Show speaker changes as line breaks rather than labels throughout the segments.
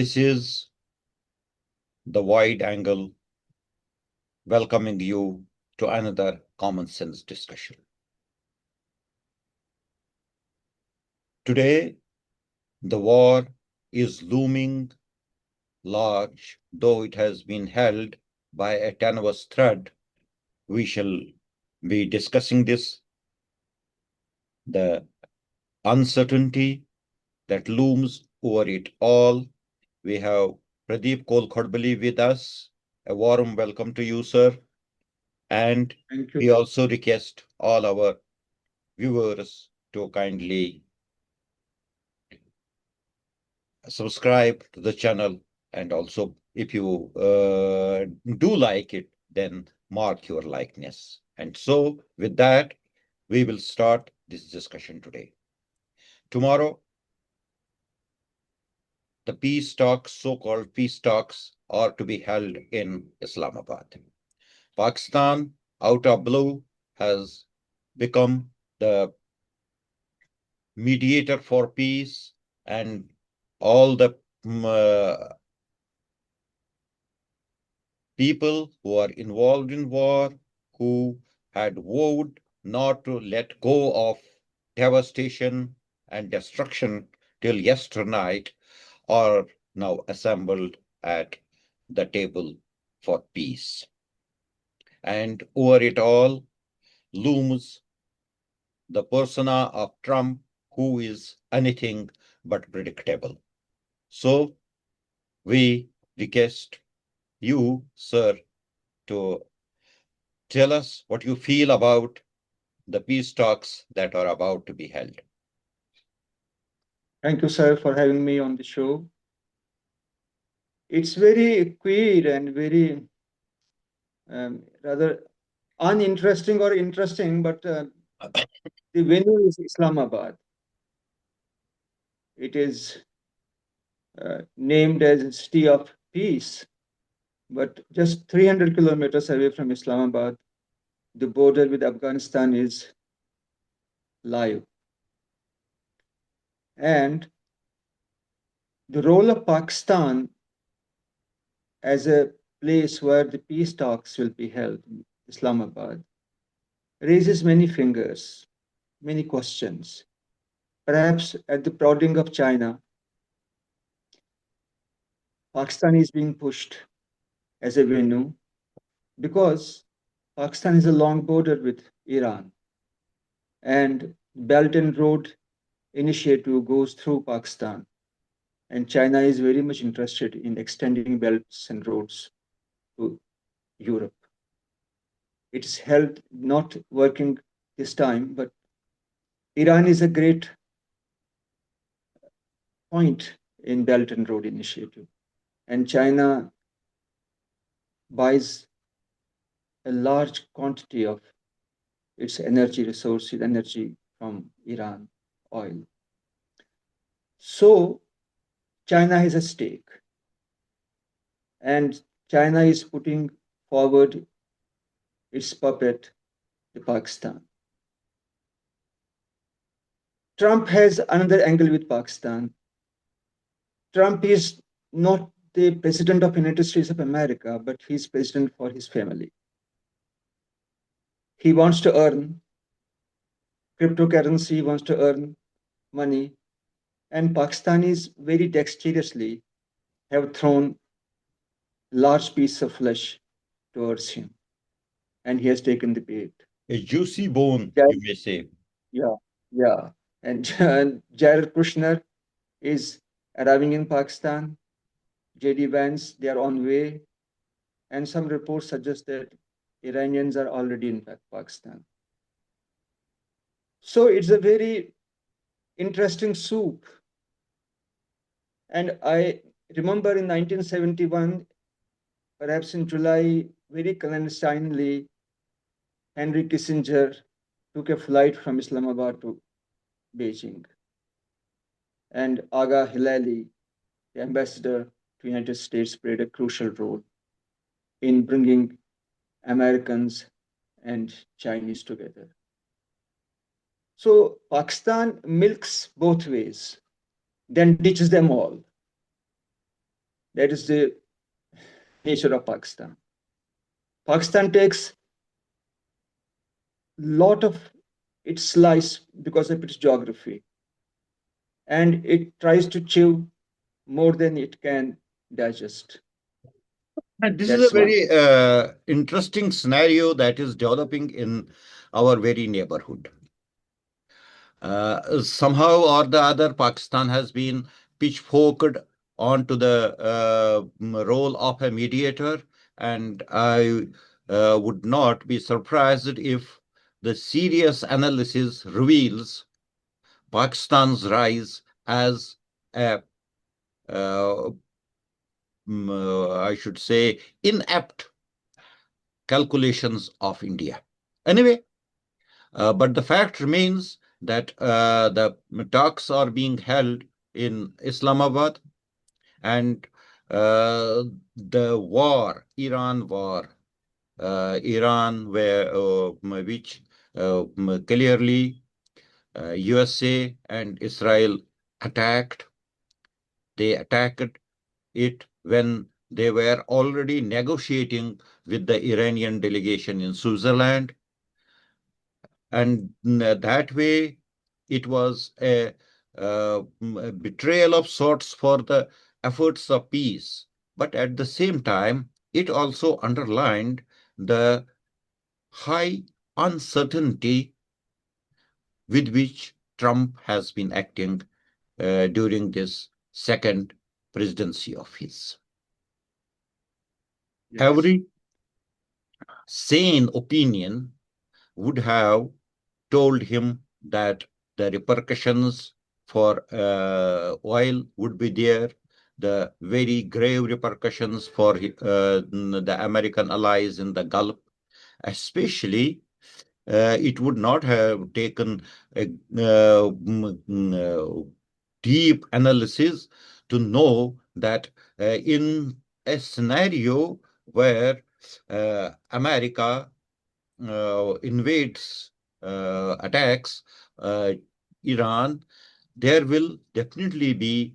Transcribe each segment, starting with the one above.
This is the wide angle welcoming you to another common sense discussion. Today, the war is looming large, though it has been held by a tenuous thread. We shall be discussing this, the uncertainty that looms over it all. We have Pradeep Kolkhodbali with us. A warm welcome to you, sir. And
Thank you.
we also request all our viewers to kindly subscribe to the channel, and also if you do like it, then mark your likeness. And so with that, we will start this discussion today. Tomorrow, the peace talks, so-called peace talks, are to be held in Islamabad. Pakistan, out of blue, has become the mediator for peace, and all the people who are involved in war, who had vowed not to let go of devastation and destruction till yesternight, are now assembled at the table for peace. And over it all looms the persona of Trump, who is anything but predictable. So we request you, sir, to tell us what you feel about the peace talks that are about to be held.
Thank you, sir, for having me on the show. It's very queer and very rather uninteresting or interesting, but the venue is Islamabad. It is named as City of Peace, but just 300 kilometers away from Islamabad, the border with Afghanistan is live. And the role of Pakistan as a place where the peace talks will be held in Islamabad raises many fingers, many questions. Perhaps at the prodding of China, Pakistan is being pushed as a venue because Pakistan is a long border with Iran, and Belt and Road Initiative goes through Pakistan, and China is very much interested in extending belts and roads to Europe. It is held not working this time, but Iran is a great point in Belt and Road Initiative, and China buys a large quantity of its energy resources, energy from Iran, oil. So China has a stake, and China is putting forward its puppet, the Pakistan. Trump has another angle with Pakistan. Trump is not the president of United States of America, but he's president for his family. He wants to earn cryptocurrency, wants to earn money, and Pakistanis very dexterously have thrown large piece of flesh towards him, and he has taken the bait.
A juicy bone,
Ja-
you may say.
Yeah, yeah. And Jared Kushner is arriving in Pakistan. JD Vance, they are on way, and some reports suggest that Iranians are already in Pakistan. So it's a very interesting soup. And I remember in 1971, perhaps in July, very clandestinely, Henry Kissinger took a flight from Islamabad to Beijing. And Aga Hilali, the ambassador to United States, played a crucial role in bringing Americans and Chinese together. So Pakistan milks both ways, then ditches them all. That is the nature of Pakistan. Pakistan takes lot of its slice because of its geography, and it tries to chew more than it can digest.
And this is a
That's one.
very interesting scenario that is developing in our very neighborhood. Somehow or the other, Pakistan has been pitchforked onto the role of a mediator, and I would not be surprised if the serious analysis reveals Pakistan's rise as a, uh, I should say, inept calculations of India. Anyway, but the fact remains that the talks are being held in Islamabad, and the war, Iran war, which clearly USA and Israel attacked. They attacked it when they were already negotiating with the Iranian delegation in Switzerland. And that way, it was a betrayal of sorts for the efforts of peace. But at the same time, it also underlined the high uncertainty with which Trump has been acting during this second presidency of his.
Yes.
Every sane opinion would have told him that the repercussions for oil would be there, the very grave repercussions for the American allies in the Gulf, especially. It would not have taken a deep analysis to know that in a scenario where America invades, attacks uh, Iran, there will definitely be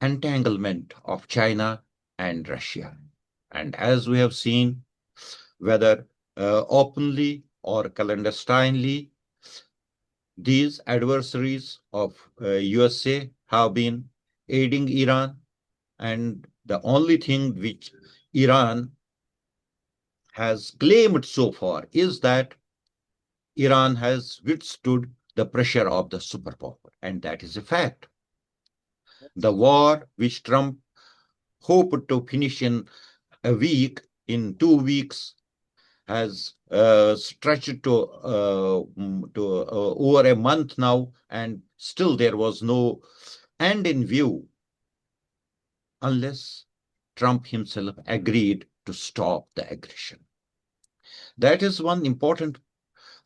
entanglement of China and Russia. And as we have seen, whether openly or clandestinely, these adversaries of USA have been aiding Iran. And the only thing which Iran has claimed so far is that Iran has withstood the pressure of the superpower, and that is a fact. The war which Trump hoped to finish in a week, in 2 weeks, has stretched to over a month now, and still there was no end in view unless Trump himself agreed to stop the aggression. That is one important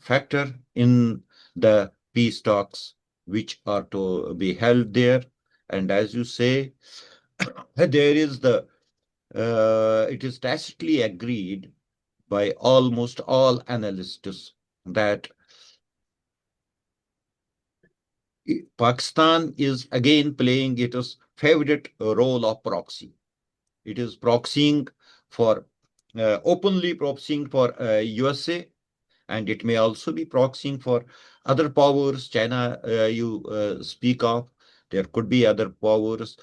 factor in the peace talks which are to be held there. And as you say, there is it is tacitly agreed by almost all analysts that Pakistan is again playing its favorite role of proxy. It is proxying for openly proxying for USA, and it may also be proxying for other powers. China, you speak of, there could be other powers.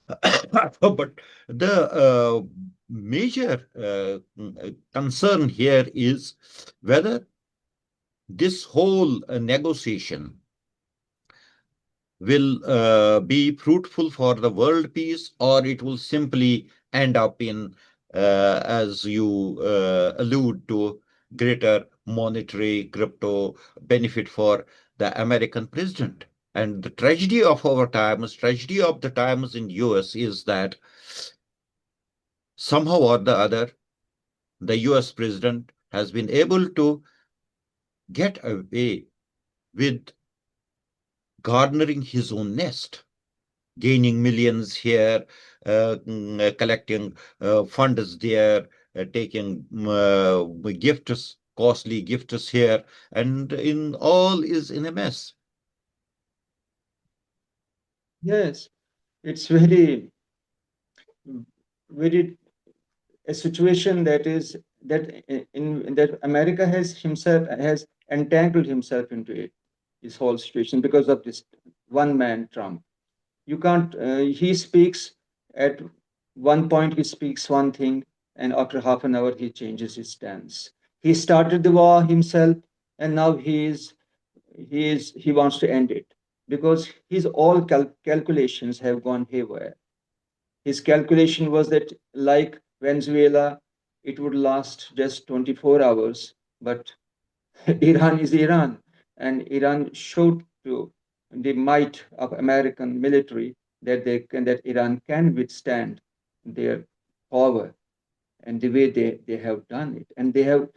But the major concern here is whether this whole negotiation will be fruitful for the world peace, or it will simply end up in, as you allude to, greater monetary crypto benefit for the American president. And the tragedy of our times, tragedy of the times in US is that somehow or the other, the US president has been able to get away with garnering his own nest, gaining millions here, collecting funds there, taking gifts, costly gifts here, and in all is in a mess.
Yes. it's very, very a situation that is that in that America has entangled himself into it, this whole situation because of this one man Trump. You can't. He speaks at one point. He speaks one thing, and after half an hour, he changes his stance. He started the war himself, and now he wants to end it because his all calculations have gone haywire. His calculation was that, like Venezuela, it would last just 24 hours, but Iran is Iran, and Iran showed to the might of American military that Iran can withstand their power and the way they have done it, and they have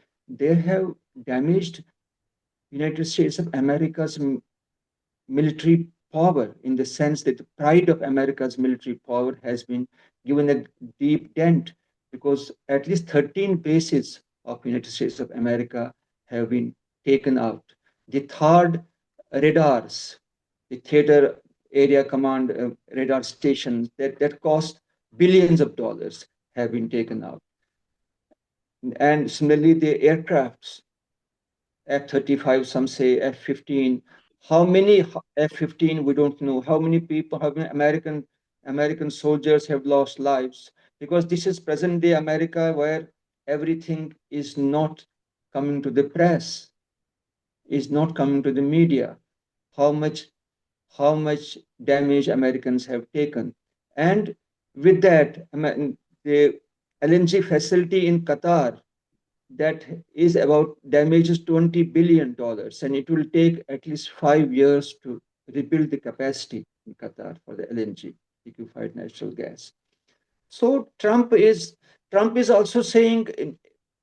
damaged United States of America's military power, in the sense that the pride of America's military power has been given a deep dent, because at least 13 bases of United States of America have been taken out. The third radars, the theater area command radar stations that cost billions of dollars have been taken out. And similarly, the aircrafts, F-35, some say F-15. How many F-15 we don't know. How many people, how many American soldiers have lost lives, because this is present day America where everything is not coming to the press, is not coming to the media. How much how much damage Americans have taken, and with that, the LNG facility in Qatar, that is about damages $20 billion, and it will take at least 5 years to rebuild the capacity in Qatar for the LNG, liquefied natural gas. So Trump is also saying,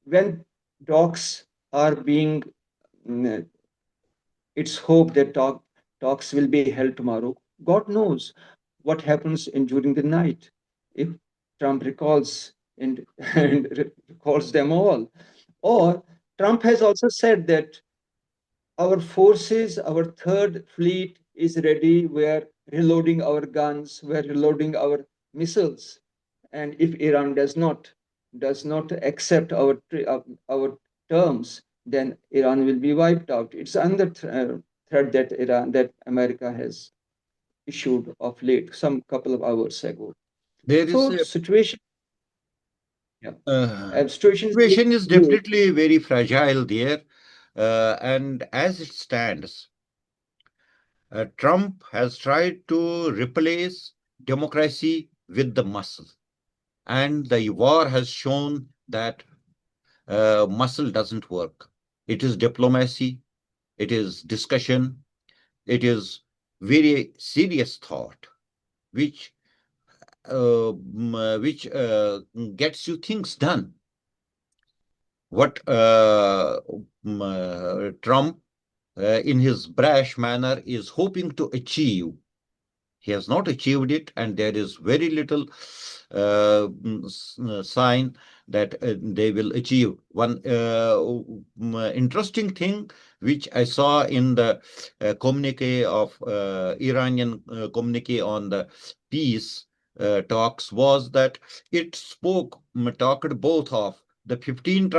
when talks are being, mm, it's hope that talks will be held tomorrow. God knows what happens during the night, if Trump recalls and, and recalls them all. Or Trump has also said that our forces, our third fleet is ready. We are reloading our guns. We are reloading our missiles. And if Iran does not accept our terms, then Iran will be wiped out. It's another threat that America has issued of late, some couple of hours ago.
There is
So
a
situation, yeah, situation is
situation is
fluid.
definitely very fragile there, and as it stands, Trump has tried to replace democracy with the muscle, and the war has shown that muscle doesn't work. It is diplomacy, it is discussion, it is very serious thought, which gets you things done. What Trump, in his brash manner, is hoping to achieve, he has not achieved it, and there is very little sign that they will achieve. One interesting thing which I saw in the communique of Iranian communique on the peace talks was that it talked both of the 15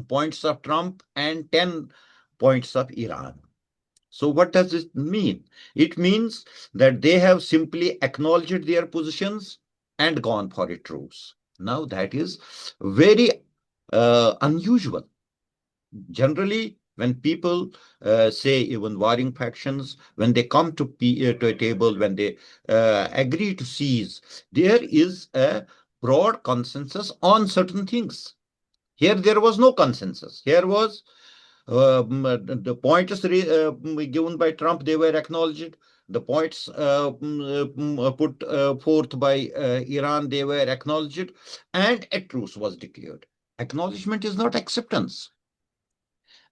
points of Trump and 10 points of Iran. So what does it mean? It means that they have simply acknowledged their positions and gone for a truce. Now that is very unusual. Generally, when people say, even warring factions, when they come to a table, when they agree to cease, there is a broad consensus on certain things. Here, there was no consensus. Here was the points given by Trump, they were acknowledged. The points put forth by Iran, they were acknowledged, and a truce was declared. Acknowledgement is not acceptance.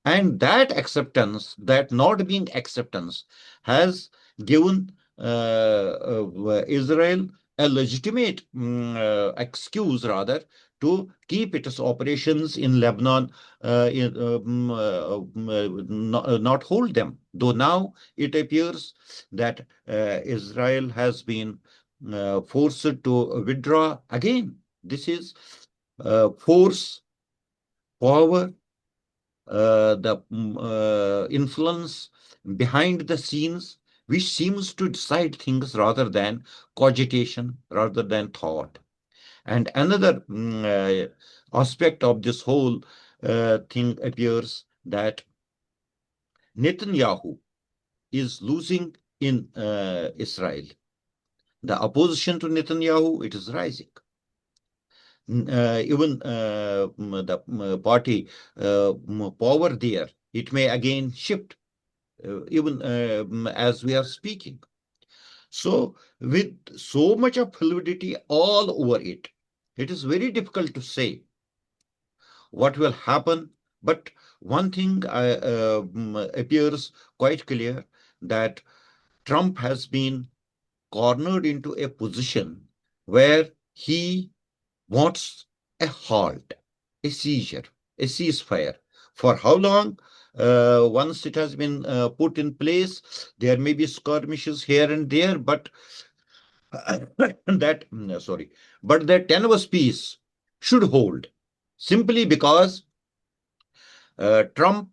And that acceptance, that not being acceptance, has given Israel a legitimate excuse rather to keep its operations in Lebanon, not hold them. Though now it appears that Israel has been forced to withdraw again. This is force, power, the influence behind the scenes, which seems to decide things rather than cogitation, rather than thought. And another aspect of this whole thing appears that Netanyahu is losing in Israel. The opposition to Netanyahu, it is rising. Even the party power there, it may again shift, even as we are speaking. So, with so much of fluidity all over it, it is very difficult to say what will happen. But one thing appears quite clear, that Trump has been cornered into a position where he wants a halt, a seizure, a ceasefire. For how long? Once it has been put in place, there may be skirmishes here and there, but sorry, but that tenuous peace should hold, simply because Trump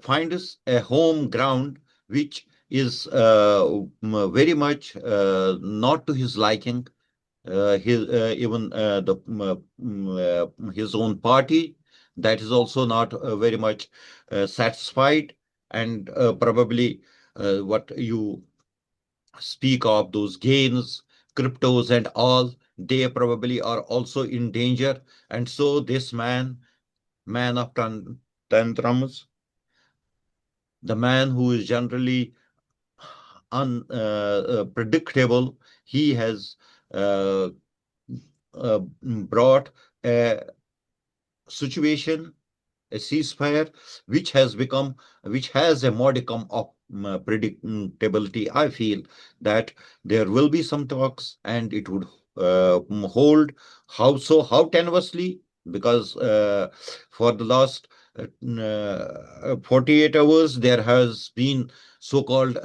finds a home ground which is very much not to his liking. His even the his own party, that is also not very much satisfied, and probably what you speak of, those gains, cryptos and all, they probably are also in danger. And so this man of tantrums, the man who is generally unpredictable, he has uh, brought a situation, a ceasefire, which has become, which has a modicum of predictability. I feel that there will be some talks, and it would hold. How so? How tenuously? Because for the last 48 hours, there has been so-called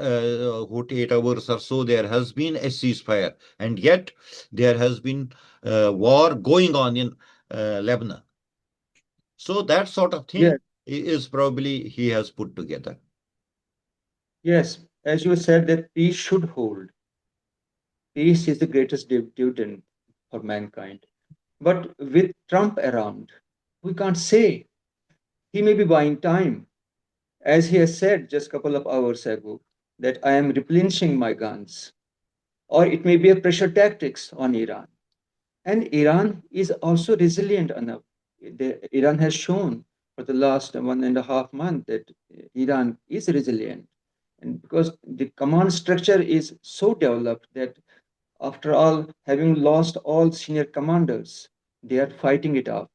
48 hours or so, there has been a ceasefire, and yet there has been war going on in Lebanon. So that sort of
Yes,
thing is probably he has put together.
yes. As you said, that peace should hold. Peace is the greatest dividend for mankind. But with Trump around, we can't say. He may be buying time. As he has said just a couple of hours ago, that I am replenishing my guns. Or it may be a pressure tactics on Iran. And Iran is also resilient enough. Iran has shown for the last 1.5 months that Iran is resilient. And because the command structure is so developed that after all, having lost all senior commanders, they are fighting it out.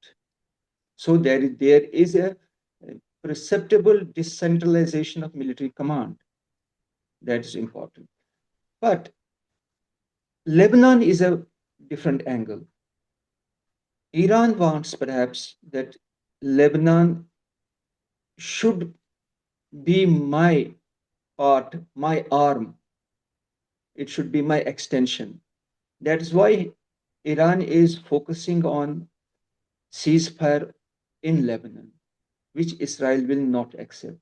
So there is a perceptible decentralization of military command. That is important. But Lebanon is a different angle. Iran wants perhaps that Lebanon should be my part, my arm. It should be my extension. That is why Iran is focusing on ceasefire in Lebanon, which Israel will not accept.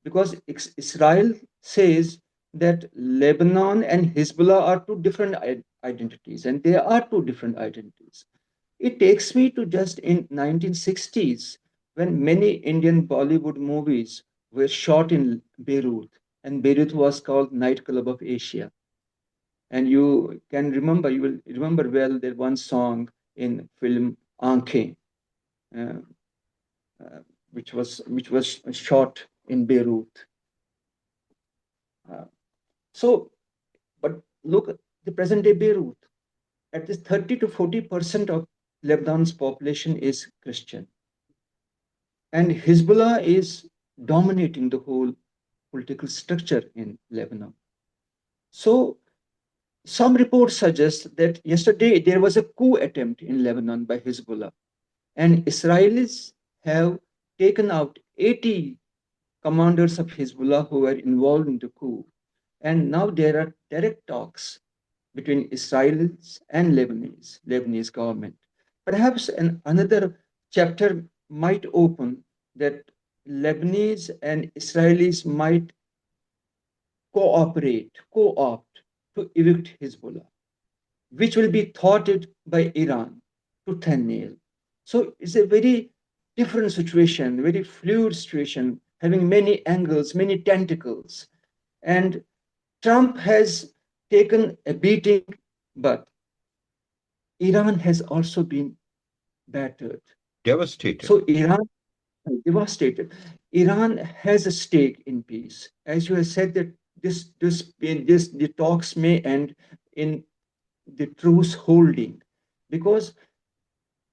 Because Israel says that Lebanon and Hezbollah are two different identities, and they are two different identities. It takes me to just in 1960s when many Indian Bollywood movies were shot in Beirut, and Beirut was called Nightclub of Asia. And you will remember well that one song in film Aankhein, uh, uh, which was shot in Beirut. Uh, so, but look at the present day Beirut. At least 30 to 40% of Lebanon's population is Christian, and Hezbollah is dominating the whole political structure in Lebanon. So Some reports suggest that yesterday there was a coup attempt in Lebanon by Hezbollah, and Israelis have taken out 80 commanders of Hezbollah who were involved in the coup. And now there are direct talks between Israelis and Lebanese government. Perhaps another chapter might open that Lebanese and Israelis might co-opt to evict Hezbollah, which will be thwarted by Iran to thin nail. So it's a very different situation, very fluid situation, having many angles, many tentacles. And Trump has taken a beating, but Iran has also been battered.
Devastated.
So Iran devastated. Iran has a stake in peace. As you have said that this the talks may end in the truce holding because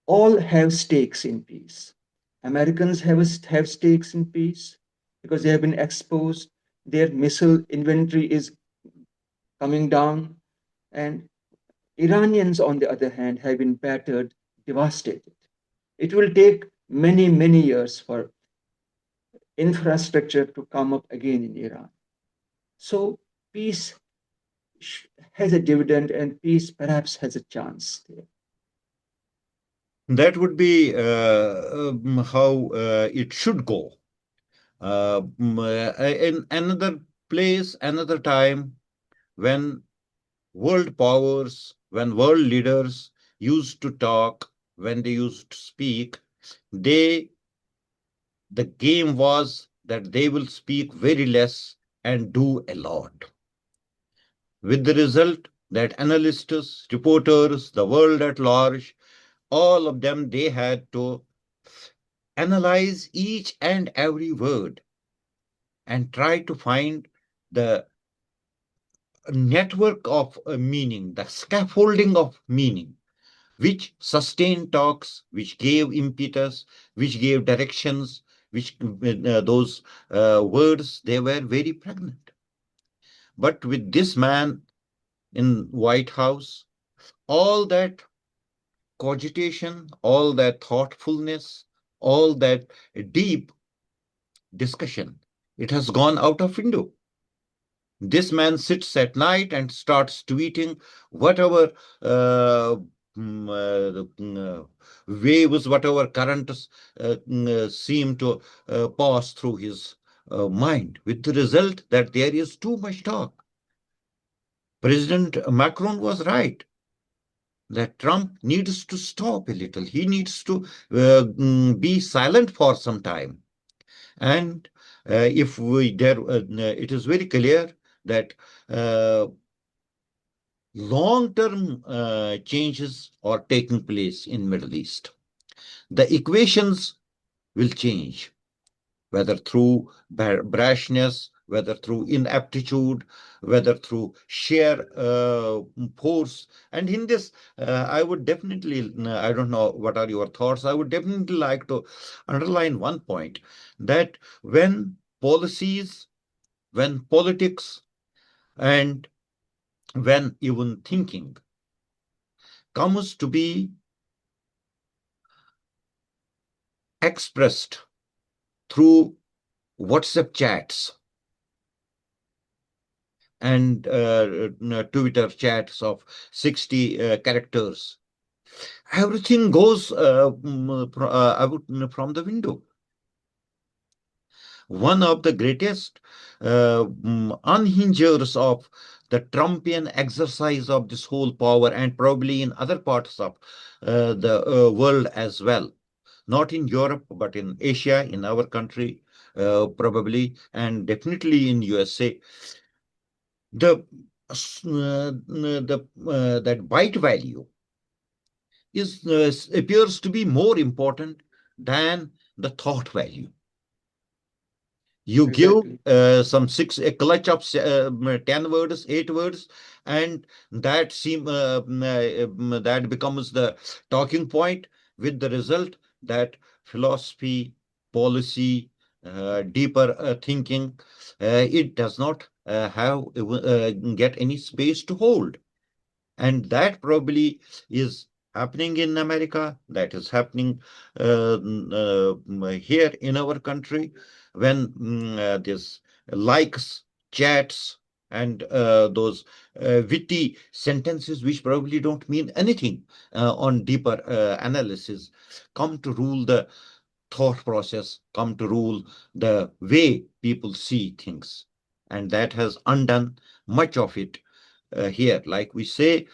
all have stakes in peace. Americans have stakes in peace because they have been exposed. Their missile inventory is coming down, and Iranians, on the other hand, have been battered, devastated. It will take many, many years for infrastructure to come up again in Iran. So peace has a dividend, and peace perhaps has a chance there.
That would be how it should go. In another place, another time, when world powers, when world leaders used to talk, when they used to speak, they the game was that they will speak very less and do a lot. With the result that analysts, reporters, the world at large, all of them, they had to analyze each and every word and try to find the network of meaning, the scaffolding of meaning, which sustained talks, which gave impetus, which gave directions, which those words, they were very pregnant. But with this man in White House, all that cogitation, all that thoughtfulness, all that deep discussion, it has gone out of window. This man sits at night and starts tweeting whatever waves, whatever currents seem to pass through his mind, with the result that there is too much talk. President Macron was right that Trump needs to stop a little. He needs to be silent for some time. And if we there, it is very clear that long-term changes are taking place in Middle East. The equations will change, whether through brashness, whether through inaptitude, whether through sheer force. And in this, I would definitely, I don't know what are your thoughts, I would definitely like to underline one point that when policies, when politics, and when even thinking comes to be expressed through WhatsApp chats and Twitter chats of 60 characters, everything goes out from the window. One of the greatest unhingers of the Trumpian exercise of this whole power, and probably in other parts of the world as well, not in Europe, but in Asia, in our country, probably, and definitely in USA. The that byte value is appears to be more important than the thought value. You give
Exactly.
some a clutch of 10 words, 8 words, and that becomes the talking point, with the result that philosophy, policy, deeper thinking, it does not get any space to hold. And that probably is happening in America, that is happening here in our country, when this likes, chats, and those witty sentences which probably don't mean anything on deeper analysis come to rule the thought process, come to rule the way people see things. And that has undone much of it here. Like we say,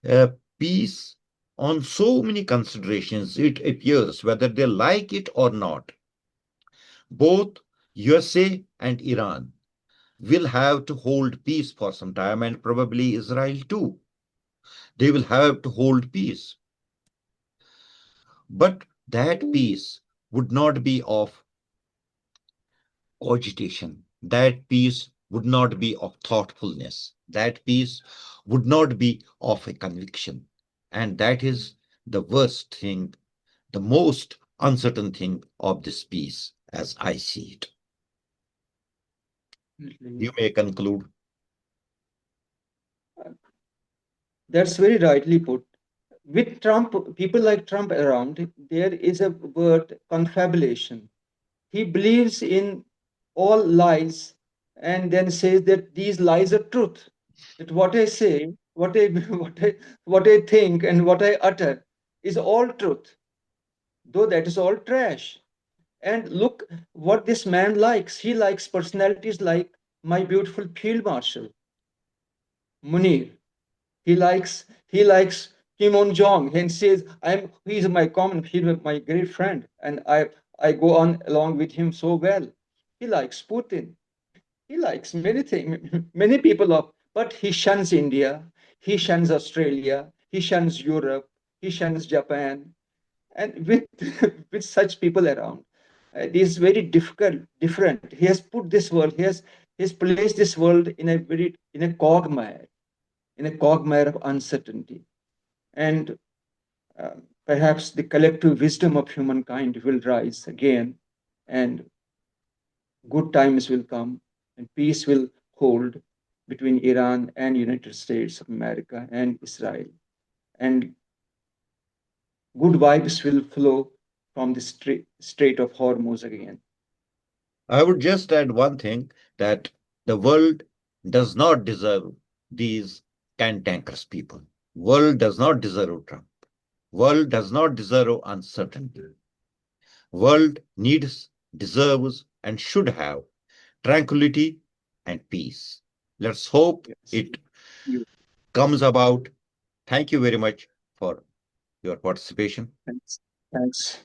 uh, peace on so many considerations, it appears, whether they like it or not, both USA and Iran will have to hold peace for some time, and probably Israel too. They will have to hold peace. But that peace would not be of cogitation. That peace would not be of thoughtfulness. That peace would not be of a conviction. And that is the worst thing, the most uncertain thing of this peace, as I see it. You
Definitely.
may conclude.
That's very rightly put. With Trump, people like Trump around, there is a word confabulation. He believes in all lies and then says that these lies are truth. That what I say, what I think, and what I utter is all truth, though that is all trash. And look what this man likes. He likes personalities like my beautiful field marshal, Munir. He likes Kim On Jong and says he's my great friend and I go on along with him so well. He likes Putin. He likes many things, many people of, but he shuns India, he shuns Australia, he shuns Europe, he shuns Japan, and with with such people around, it is very different. He has put this world, he has placed this world in a quagmire of uncertainty. And uh, perhaps the collective wisdom of humankind will rise again, and good times will come, and peace will hold between Iran and United States of America and Israel. And good vibes will flow from the Strait of Hormuz again.
I would just add one thing, that the world does not deserve these cantankerous people. World does not deserve Trump. World does not deserve uncertainty. World needs, deserves, and should have tranquility and peace. Let's hope
Yes.
it
You.
comes about. Thank you very much for your participation.
Thanks. Thanks.